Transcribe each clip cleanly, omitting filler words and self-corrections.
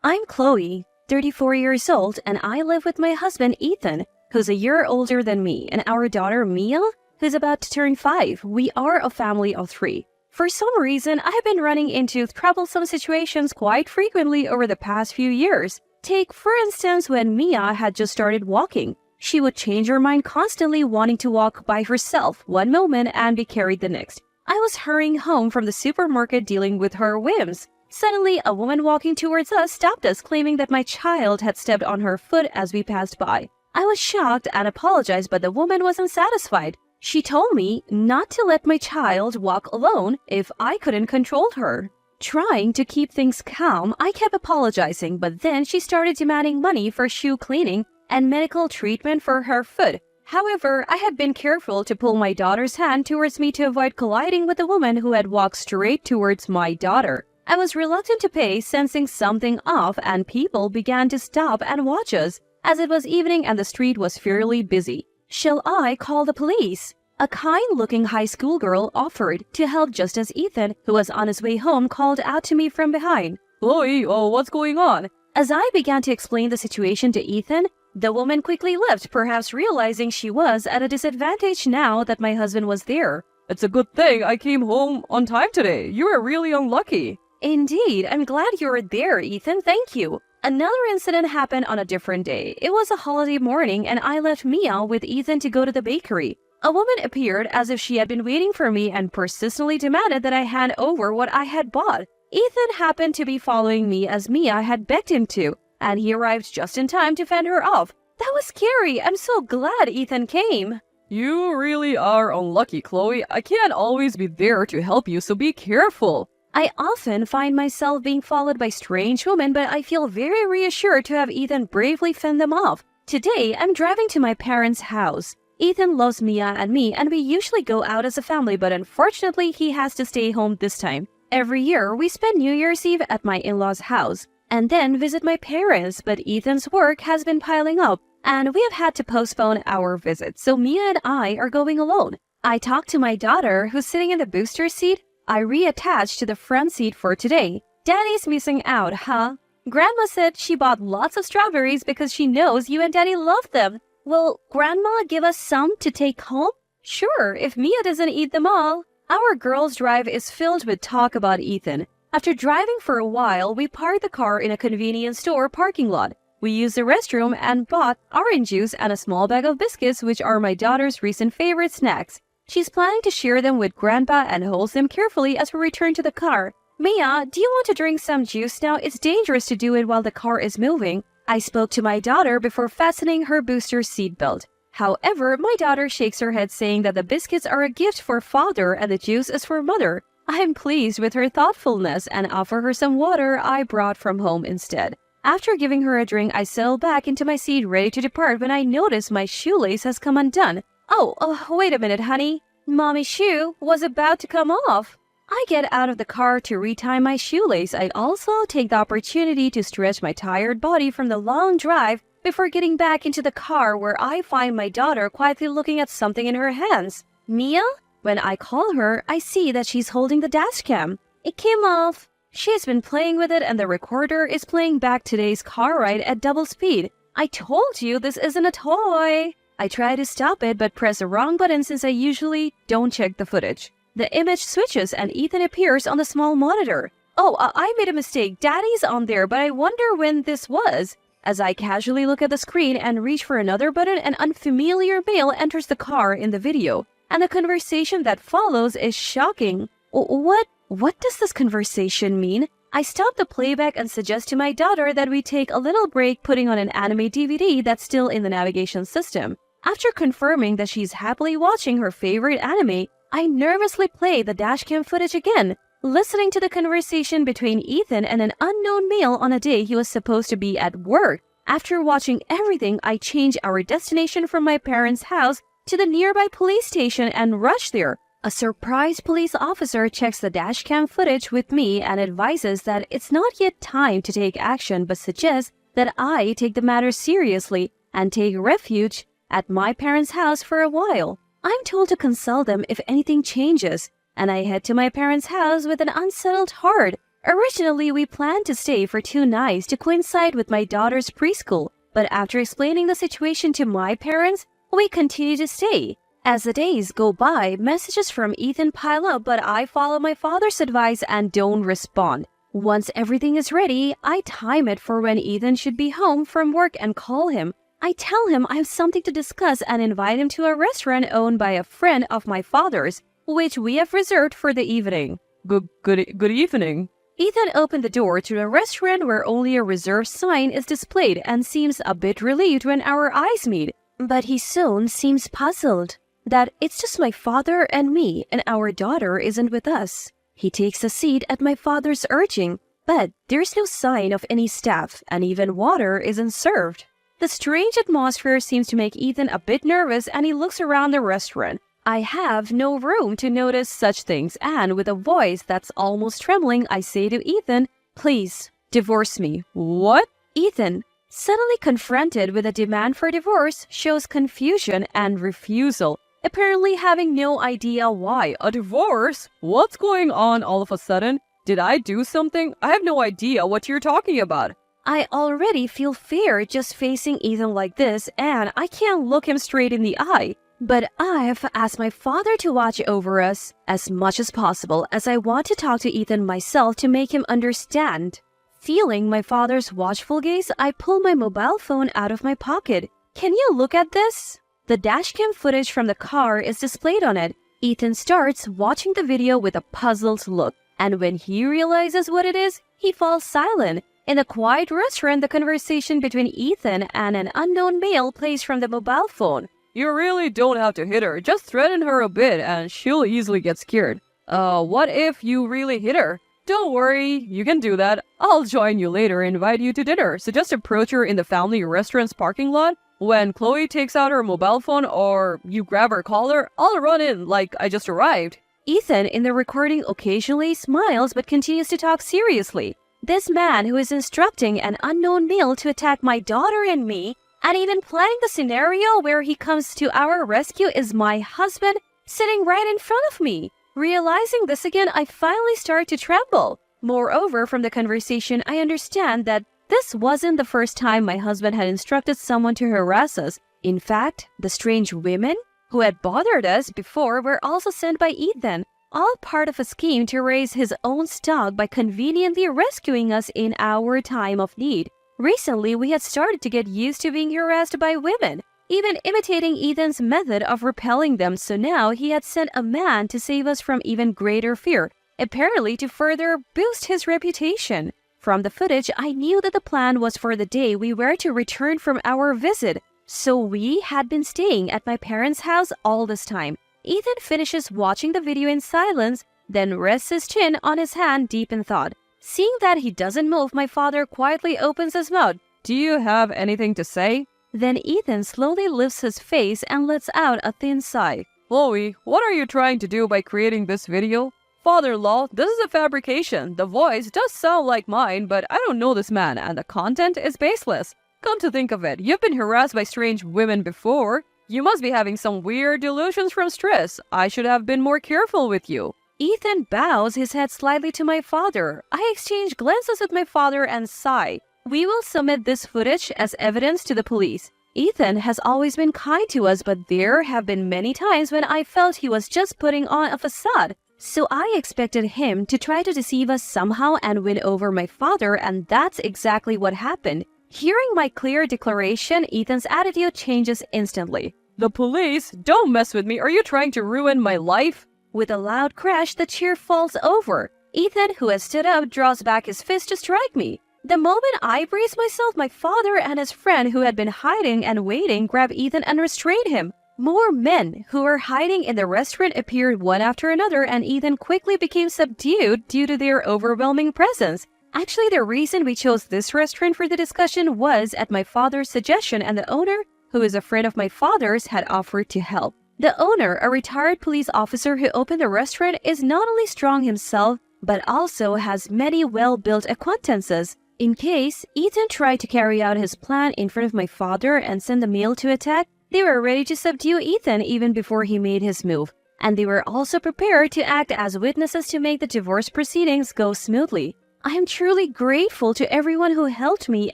I'm Chloe, 34 years old, and I live with my husband Ethan, who's a year older than me, and our daughter Mia, who's about to turn 5. We are a family of 3. For some reason, I have been running into troublesome situations quite frequently over the past few years. Take, for instance, when Mia had just started walking. She would change her mind constantly, wanting to walk by herself one moment and be carried the next. I was hurrying home from the supermarket dealing with her whims. Suddenly, a woman walking towards us stopped us, claiming that my child had stepped on her foot as we passed by. I was shocked and apologized, but the woman wasn't satisfied. She told me not to let my child walk alone if I couldn't control her. Trying to keep things calm, I kept apologizing, but then she started demanding money for shoe cleaning and medical treatment for her foot. However, I had been careful to pull my daughter's hand towards me to avoid colliding with the woman who had walked straight towards my daughter. I was reluctant to pay, sensing something off, and people began to stop and watch us, as it was evening and the street was fairly busy. Shall I call the police? A kind-looking high school girl offered to help just as Ethan, who was on his way home, called out to me from behind. "Chloe, what's going on?" As I began to explain the situation to Ethan, the woman quickly left, perhaps realizing she was at a disadvantage now that my husband was there. "It's a good thing I came home on time today. You were really unlucky." Indeed, I'm glad you were there, Ethan. Thank you. Another incident happened on a different day. It was a holiday morning, and I left Mia with Ethan to go to the bakery. A woman appeared as if she had been waiting for me and persistently demanded that I hand over what I had bought. Ethan happened to be following me as Mia had begged him to, and he arrived just in time to fend her off. That was scary. I'm so glad Ethan came. "You really are unlucky, Chloe. I can't always be there to help you, so be careful." I often find myself being followed by strange women, but I feel very reassured to have Ethan bravely fend them off. Today, I'm driving to my parents' house. Ethan loves Mia and me, and we usually go out as a family, but unfortunately, he has to stay home this time. Every year, we spend New Year's Eve at my in-laws' house, and then visit my parents, but Ethan's work has been piling up, and we have had to postpone our visit, so Mia and I are going alone. I talked to my daughter, who's sitting in the booster seat. I reattached to the front seat for today. Daddy's missing out, huh? Grandma said she bought lots of strawberries because she knows you and Daddy love them. Will Grandma give us some to take home? Sure, if Mia doesn't eat them all. Our girls' drive is filled with talk about Ethan. After driving for a while, we parked the car in a convenience store parking lot. We used the restroom and bought orange juice and a small bag of biscuits, which are my daughter's recent favorite snacks. She's planning to share them with Grandpa and holds them carefully as we return to the car. Mia, do you want to drink some juice now? It's dangerous to do it while the car is moving. I spoke to my daughter before fastening her booster seatbelt. However, my daughter shakes her head, saying that the biscuits are a gift for father and the juice is for mother. I am pleased with her thoughtfulness and offer her some water I brought from home instead. After giving her a drink, I settle back into my seat ready to depart when I notice my shoelace has come undone. Oh, wait a minute, honey. Mommy's shoe was about to come off. I get out of the car to retie my shoelace. I also take the opportunity to stretch my tired body from the long drive before getting back into the car, where I find my daughter quietly looking at something in her hands. Mia? When I call her, I see that she's holding the dashcam. It came off. She's been playing with it, and the recorder is playing back today's car ride at double speed. I told you this isn't a toy. I try to stop it, but press the wrong button since I usually don't check the footage. The image switches and Ethan appears on the small monitor. Oh, I made a mistake. Daddy's on there, but I wonder when this was. As I casually look at the screen and reach for another button, an unfamiliar male enters the car in the video, and the conversation that follows is shocking. What does this conversation mean? I stop the playback and suggest to my daughter that we take a little break, putting on an anime DVD that's still in the navigation system. After confirming that she's happily watching her favorite anime, I nervously play the dashcam footage again, listening to the conversation between Ethan and an unknown male on a day he was supposed to be at work. After watching everything, I change our destination from my parents' house to the nearby police station and rush there. A surprised police officer checks the dashcam footage with me and advises that it's not yet time to take action, but suggests that I take the matter seriously and take refuge at my parents' house for a while. I'm told to consult them if anything changes, and I head to my parents' house with an unsettled heart, Originally, we planned to stay for 2 nights to coincide with my daughter's preschool, but after explaining the situation to my parents, we continue to stay. As the days go by, messages from Ethan pile up, but I follow my father's advice and don't respond. Once everything is ready, I time it for when Ethan should be home from work and call him. I tell him I have something to discuss and invite him to a restaurant owned by a friend of my father's, which we have reserved for the evening. Good evening. Ethan opened the door to a restaurant where only a reserved sign is displayed and seems a bit relieved when our eyes meet. But he soon seems puzzled that it's just my father and me and our daughter isn't with us. He takes a seat at my father's urging, but there's no sign of any staff and even water isn't served. The strange atmosphere seems to make Ethan a bit nervous and he looks around the restaurant. I have no room to notice such things, and with a voice that's almost trembling, I say to Ethan, "Please, divorce me." What? Ethan, suddenly confronted with a demand for divorce, shows confusion and refusal, apparently having no idea why. A divorce? What's going on all of a sudden? Did I do something? I have no idea what you're talking about. I already feel fear just facing Ethan like this, and I can't look him straight in the eye. But I've asked my father to watch over us as much as possible, as I want to talk to Ethan myself to make him understand. Feeling my father's watchful gaze, I pull my mobile phone out of my pocket. Can you look at this? The dashcam footage from the car is displayed on it. Ethan starts watching the video with a puzzled look, and when he realizes what it is, he falls silent. In the quiet restaurant, the conversation between Ethan and an unknown male plays from the mobile phone. You really don't have to hit her. Just threaten her a bit and she'll easily get scared. What if you really hit her? Don't worry, you can do that. I'll join you later and invite you to dinner. So just approach her in the family restaurant's parking lot. When Chloe takes out her mobile phone or you grab her collar, I'll run in like I just arrived. Ethan in the recording occasionally smiles but continues to talk seriously. This man who is instructing an unknown male to attack my daughter and me, and even planning the scenario where he comes to our rescue, is my husband sitting right in front of me. Realizing this again, I finally start to tremble. Moreover, from the conversation, I understand that this wasn't the first time my husband had instructed someone to harass us. In fact, the strange women who had bothered us before were also sent by Ethan, all part of a scheme to raise his own stock by conveniently rescuing us in our time of need. Recently, we had started to get used to being harassed by women, even imitating Ethan's method of repelling them, so now he had sent a man to save us from even greater fear, apparently to further boost his reputation. From the footage, I knew that the plan was for the day we were to return from our visit, so we had been staying at my parents' house all this time. Ethan finishes watching the video in silence, then rests his chin on his hand deep in thought. Seeing that he doesn't move, my father quietly opens his mouth. Do you have anything to say? Then Ethan slowly lifts his face and lets out a thin sigh. Chloe, what are you trying to do by creating this video? Father-in-law, this is a fabrication. The voice does sound like mine, but I don't know this man, and the content is baseless. Come to think of it, you've been harassed by strange women before. You must be having some weird delusions from stress. I should have been more careful with you. Ethan bows his head slightly to my father. I exchange glances with my father and sigh. We will submit this footage as evidence to the police. Ethan has always been kind to us, but there have been many times when I felt he was just putting on a facade. So I expected him to try to deceive us somehow and win over my father, and that's exactly what happened. Hearing my clear declaration, Ethan's attitude changes instantly. The police? Don't mess with me. Are you trying to ruin my life? With a loud crash, the chair falls over. Ethan, who has stood up, draws back his fist to strike me. The moment I brace myself, my father and his friend, who had been hiding and waiting, grab Ethan and restrain him. More men who were hiding in the restaurant appeared one after another, and Ethan quickly became subdued due to their overwhelming presence. Actually, the reason we chose this restaurant for the discussion was at my father's suggestion, and the owner, who is a friend of my father's, had offered to help. The owner, a retired police officer who opened the restaurant, is not only strong himself, but also has many well-built acquaintances. In case Ethan tried to carry out his plan in front of my father and send the male to attack, they were ready to subdue Ethan even before he made his move. And they were also prepared to act as witnesses to make the divorce proceedings go smoothly. I am truly grateful to everyone who helped me,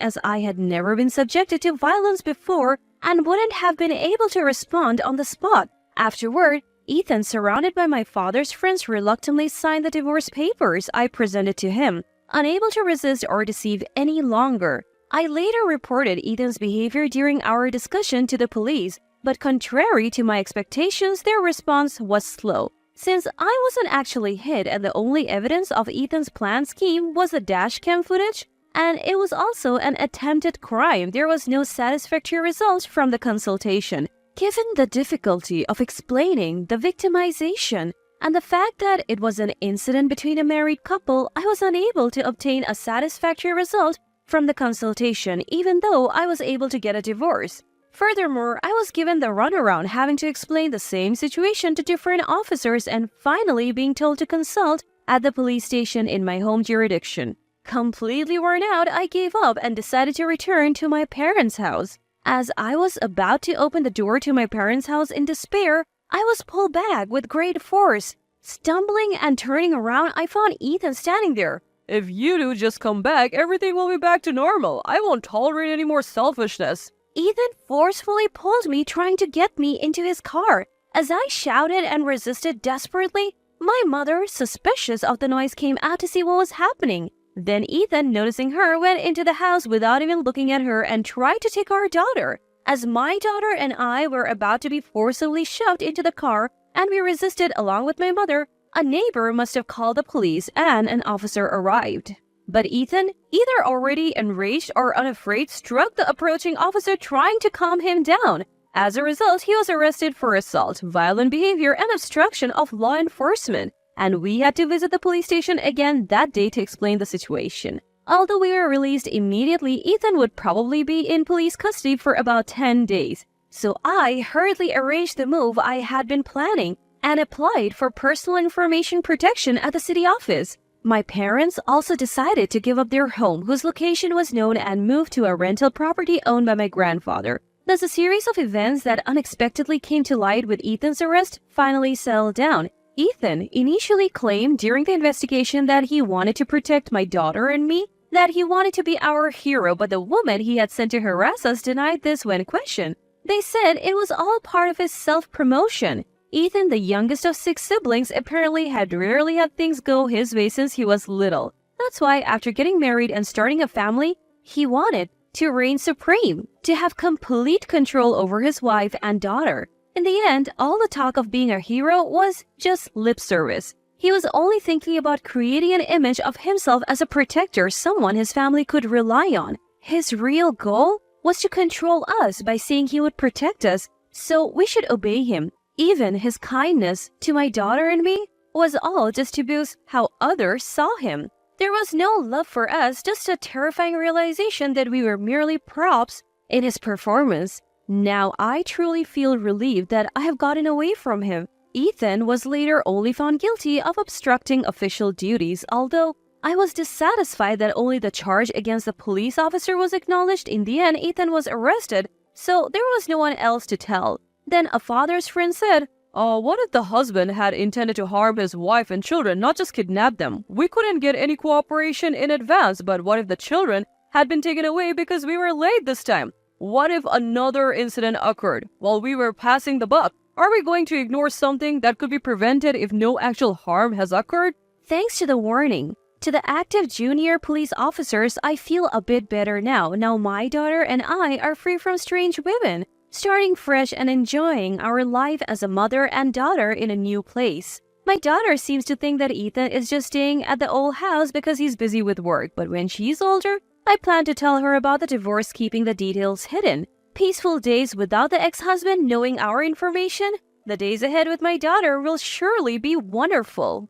as I had never been subjected to violence before and wouldn't have been able to respond on the spot. Afterward, Ethan, surrounded by my father's friends, reluctantly signed the divorce papers I presented to him, unable to resist or deceive any longer. I later reported Ethan's behavior during our discussion to the police, but contrary to my expectations, their response was slow. Since I wasn't actually hit and the only evidence of Ethan's planned scheme was the dashcam footage, and it was also an attempted crime, there was no satisfactory result from the consultation. Given the difficulty of explaining the victimization and the fact that it was an incident between a married couple, I was unable to obtain a satisfactory result from the consultation, even though I was able to get a divorce. Furthermore, I was given the runaround, having to explain the same situation to different officers and finally being told to consult at the police station in my home jurisdiction. Completely worn out, I gave up and decided to return to my parents' house. As I was about to open the door to my parents' house in despair, I was pulled back with great force. Stumbling and turning around, I found Ethan standing there. If you do just come back, everything will be back to normal. I won't tolerate any more selfishness. Ethan forcefully pulled me, trying to get me into his car. As I shouted and resisted desperately, my mother, suspicious of the noise, came out to see what was happening. Then Ethan, noticing her, went into the house without even looking at her and tried to take our daughter. As my daughter and I were about to be forcibly shoved into the car and we resisted along with my mother, a neighbor must have called the police and an officer arrived. But Ethan, either already enraged or unafraid, struck the approaching officer, trying to calm him down. As a result, he was arrested for assault, violent behavior, and obstruction of law enforcement. And we had to visit the police station again that day to explain the situation. Although we were released immediately, Ethan would probably be in police custody for about 10 days. So I hurriedly arranged the move I had been planning and applied for personal information protection at the city office. My parents also decided to give up their home, whose location was known, and move to a rental property owned by my grandfather. Thus, a series of events that unexpectedly came to light with Ethan's arrest finally settled down. Ethan initially claimed during the investigation that he wanted to protect my daughter and me, that he wanted to be our hero, but the woman he had sent to harass us denied this when questioned. They said it was all part of his self-promotion. Ethan, the youngest of 6 siblings, apparently had rarely had things go his way since he was little. That's why after getting married and starting a family, he wanted to reign supreme, to have complete control over his wife and daughter. In the end, all the talk of being a hero was just lip service. He was only thinking about creating an image of himself as a protector, someone his family could rely on. His real goal was to control us by saying he would protect us, so we should obey him. Even his kindness to my daughter and me was all just to boost how others saw him. There was no love for us, just a terrifying realization that we were merely props in his performance. Now I truly feel relieved that I have gotten away from him. Ethan was later only found guilty of obstructing official duties, although I was dissatisfied that only the charge against the police officer was acknowledged. In the end, Ethan was arrested, so there was no one else to tell. Then a father's friend said, What if the husband had intended to harm his wife and children, not just kidnap them? We couldn't get any cooperation in advance, but what if the children had been taken away because we were late this time? What if another incident occurred while we were passing the buck? Are we going to ignore something that could be prevented if no actual harm has occurred? Thanks to the warning to the active junior police officers, I feel a bit better now. Now my daughter and I are free from strange women, starting fresh and enjoying our life as a mother and daughter in a new place. My daughter seems to think that Ethan is just staying at the old house because he's busy with work, but when she's older, I plan to tell her about the divorce, keeping the details hidden. Peaceful days without the ex-husband knowing our information? The days ahead with my daughter will surely be wonderful.